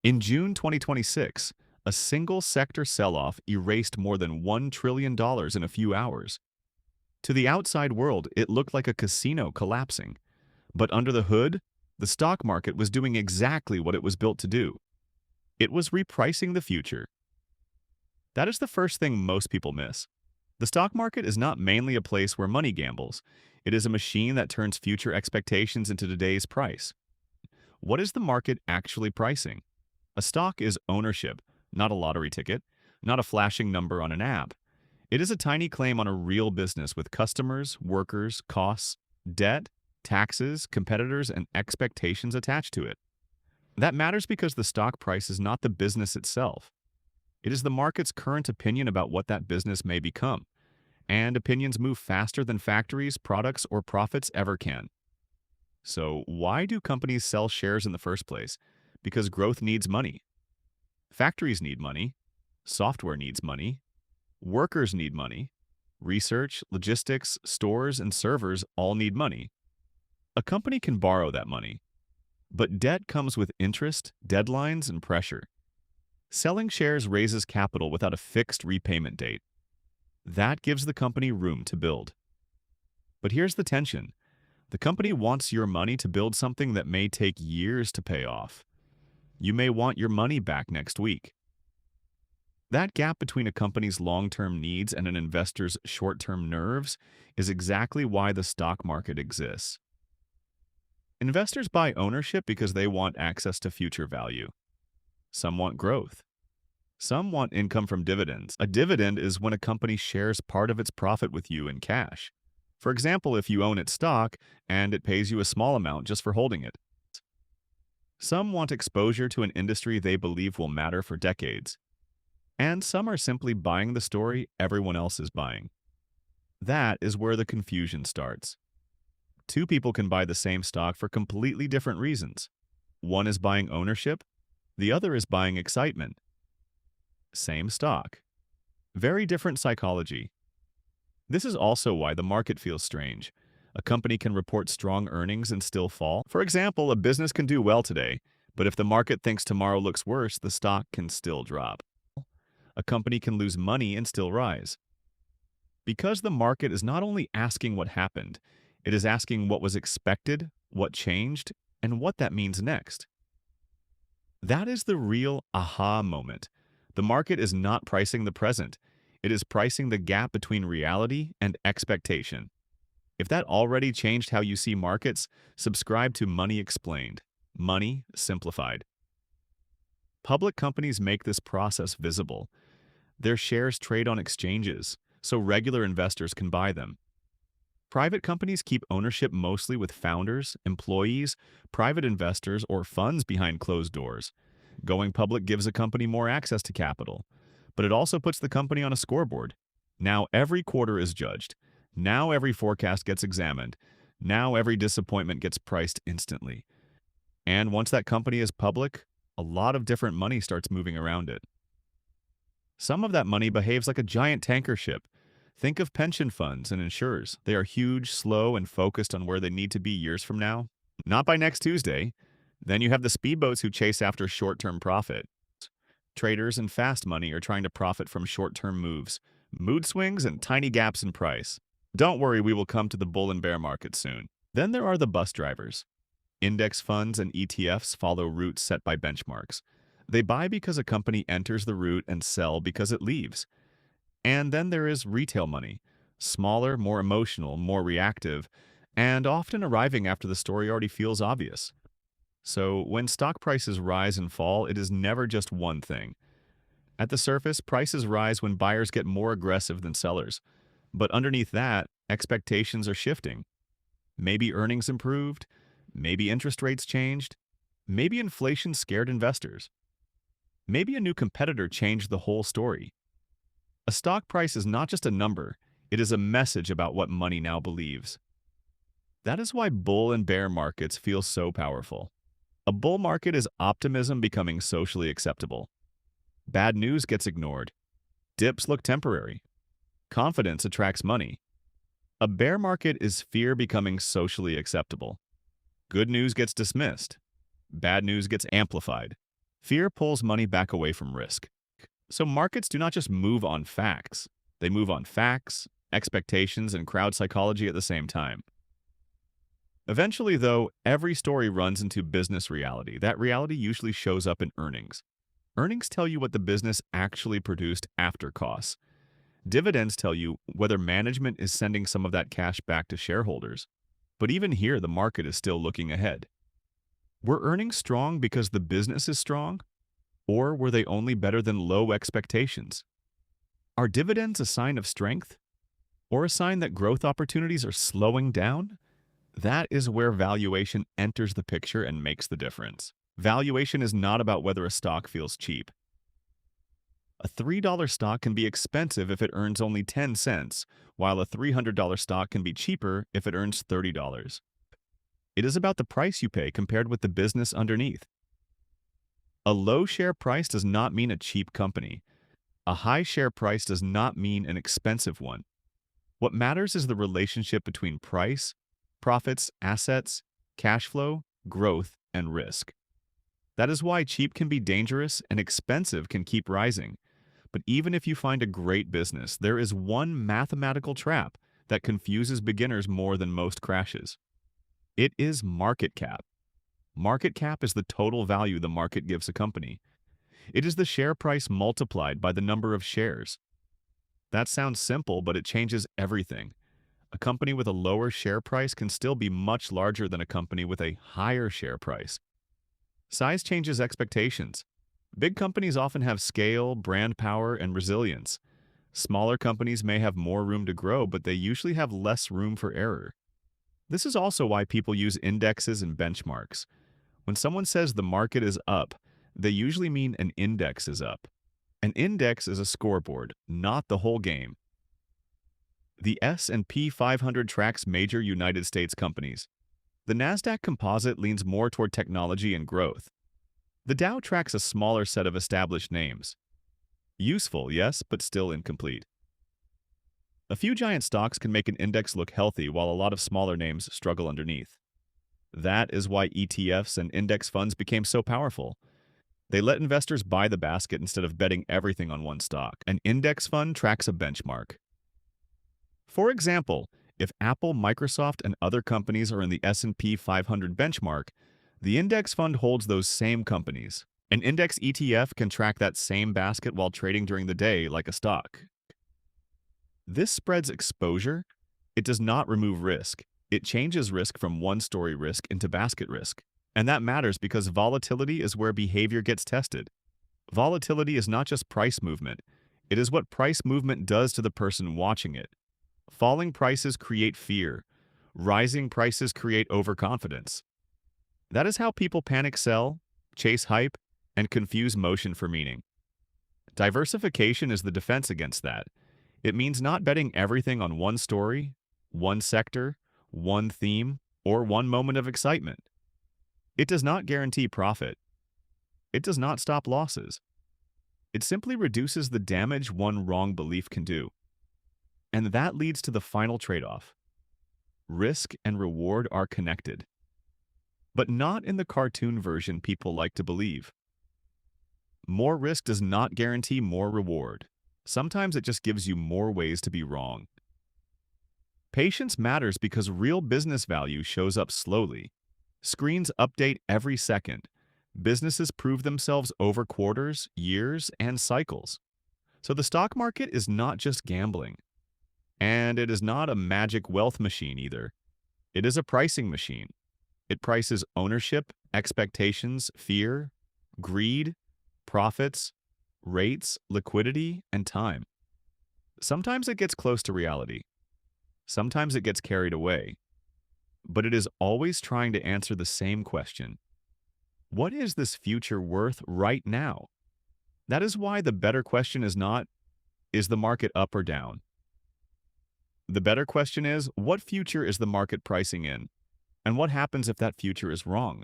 In June 2026, a single sector sell-off erased more than $1 trillion in a few hours. To the outside world, it looked like a casino collapsing. But under the hood, the stock market was doing exactly what it was built to do. It was repricing the future. That is the first thing most people miss. The stock market is not mainly a place where money gambles. It is a machine that turns future expectations into today's price. What is the market actually pricing? A stock is ownership, not a lottery ticket, not a flashing number on an app. It is a tiny claim on a real business with customers, workers, costs, debt, taxes, competitors, and expectations attached to it. That matters because the stock price is not the business itself. It is the market's current opinion about what that business may become. And opinions move faster than factories, products, or profits ever can. So why do companies sell shares in the first place? Because growth needs money. Factories need money. Software needs money. Workers need money. Research, logistics, stores, and servers all need money. A company can borrow that money. But debt comes with interest, deadlines, and pressure. Selling shares raises capital without a fixed repayment date. That gives the company room to build. But here's the tension. The company wants your money to build something that may take years to pay off. You may want your money back next week. That gap between a company's long-term needs and an investor's short-term nerves is exactly why the stock market exists. Investors buy ownership because they want access to future value. Some want growth. Some want income from dividends. A dividend is when a company shares part of its profit with you in cash. For example, if you own its stock and it pays you a small amount just for holding it. Some want exposure to an industry they believe will matter for decades. And some are simply buying the story everyone else is buying. That is where the confusion starts. Two people can buy the same stock for completely different reasons. One is buying ownership, the other is buying excitement. Same stock. Very different psychology. This is also why the market feels strange. A company can report strong earnings and still fall. For example, a business can do well today, but if the market thinks tomorrow looks worse, the stock can still drop. A company can lose money and still rise. Because the market is not only asking what happened, it is asking what was expected, what changed, and what that means next. That is the real aha moment. The market is not pricing the present. It is pricing the gap between reality and expectation. If that already changed how you see markets, subscribe to Money Explained. Money Simplified. Public companies make this process visible. Their shares trade on exchanges, so regular investors can buy them. Private companies keep ownership mostly with founders, employees, private investors, or funds behind closed doors. Going public gives a company more access to capital, but it also puts the company on a scoreboard. Now every quarter is judged. Now every forecast gets examined. Now every disappointment gets priced instantly. And once that company is public, a lot of different money starts moving around it. Some of that money behaves like a giant tanker ship. Think of pension funds and insurers. They are huge, slow, and focused on where they need to be years from now. Not by next Tuesday. Then you have the speedboats who chase after short-term profit. Traders and fast money are trying to profit from short-term moves, mood swings, and tiny gaps in price. Don't worry, we will come to the bull and bear market soon. Then there are the bus drivers. Index funds and ETFs follow routes set by benchmarks. They buy because a company enters the route and sell because it leaves. And then there is retail money, smaller, more emotional, more reactive, and often arriving after the story already feels obvious. So when stock prices rise and fall, it is never just one thing. At the surface, prices rise when buyers get more aggressive than sellers. But underneath that, expectations are shifting. Maybe earnings improved, maybe interest rates changed, maybe inflation scared investors. Maybe a new competitor changed the whole story. A stock price is not just a number, it is a message about what money now believes. That is why bull and bear markets feel so powerful. A bull market is optimism becoming socially acceptable. Bad news gets ignored. Dips look temporary. Confidence attracts money. A bear market is fear becoming socially acceptable. Good news gets dismissed. Bad news gets amplified. Fear pulls money back away from risk. So markets do not just move on facts, they move on facts, expectations, and crowd psychology at the same time. Eventually, though, every story runs into business reality. That reality usually shows up in earnings. Earnings tell you what the business actually produced after costs. Dividends tell you whether management is sending some of that cash back to shareholders. But even here, the market is still looking ahead. Were earnings strong because the business is strong? Or were they only better than low expectations? Are dividends a sign of strength? Or a sign that growth opportunities are slowing down? That is where valuation enters the picture and makes the difference. Valuation is not about whether a stock feels cheap. A $3 stock can be expensive if it earns only 10 cents, while a $300 stock can be cheaper if it earns $30. It is about the price you pay compared with the business underneath. A low share price does not mean a cheap company. A high share price does not mean an expensive one. What matters is the relationship between price, profits, assets, cash flow, growth, and risk. That is why cheap can be dangerous and expensive can keep rising. But even if you find a great business, there is one mathematical trap that confuses beginners more than most crashes. It is market cap. Market cap is the total value the market gives a company. It is the share price multiplied by the number of shares. That sounds simple, but it changes everything. A company with a lower share price can still be much larger than a company with a higher share price. Size changes expectations. Big companies often have scale, brand power, and resilience. Smaller companies may have more room to grow, but they usually have less room for error. This is also why people use indexes and benchmarks. When someone says the market is up, they usually mean an index is up. An index is a scoreboard, not the whole game. The S&P 500 tracks major United States companies. The Nasdaq Composite leans more toward technology and growth. The Dow tracks a smaller set of established names. Useful, yes, but still incomplete. A few giant stocks can make an index look healthy while a lot of smaller names struggle underneath. That is why ETFs and index funds became so powerful. They let investors buy the basket instead of betting everything on one stock. An index fund tracks a benchmark. For example, if Apple, Microsoft, and other companies are in the S&P 500 benchmark, the index fund holds those same companies. An index ETF can track that same basket while trading during the day like a stock. This spreads exposure. It does not remove risk. It changes risk from one-story risk into basket risk. And that matters because volatility is where behavior gets tested. Volatility is not just price movement. It is what price movement does to the person watching it. Falling prices create fear. Rising prices create overconfidence. That is how people panic sell, chase hype, and confuse motion for meaning. Diversification is the defense against that. It means not betting everything on one story, one sector, one theme, or one moment of excitement. It does not guarantee profit. It does not stop losses. It simply reduces the damage one wrong belief can do. And that leads to the final trade-off. Risk and reward are connected. But not in the cartoon version people like to believe. More risk does not guarantee more reward. Sometimes it just gives you more ways to be wrong. Patience matters because real business value shows up slowly. Screens update every second. Businesses prove themselves over quarters, years, and cycles. So the stock market is not just gambling. And it is not a magic wealth machine either. It is a pricing machine. It prices ownership, expectations, fear, greed, profits, rates, liquidity, and time. Sometimes it gets close to reality. Sometimes it gets carried away. But it is always trying to answer the same question. What is this future worth right now? That is why the better question is not, is the market up or down? The better question is, what future is the market pricing in? And what happens if that future is wrong?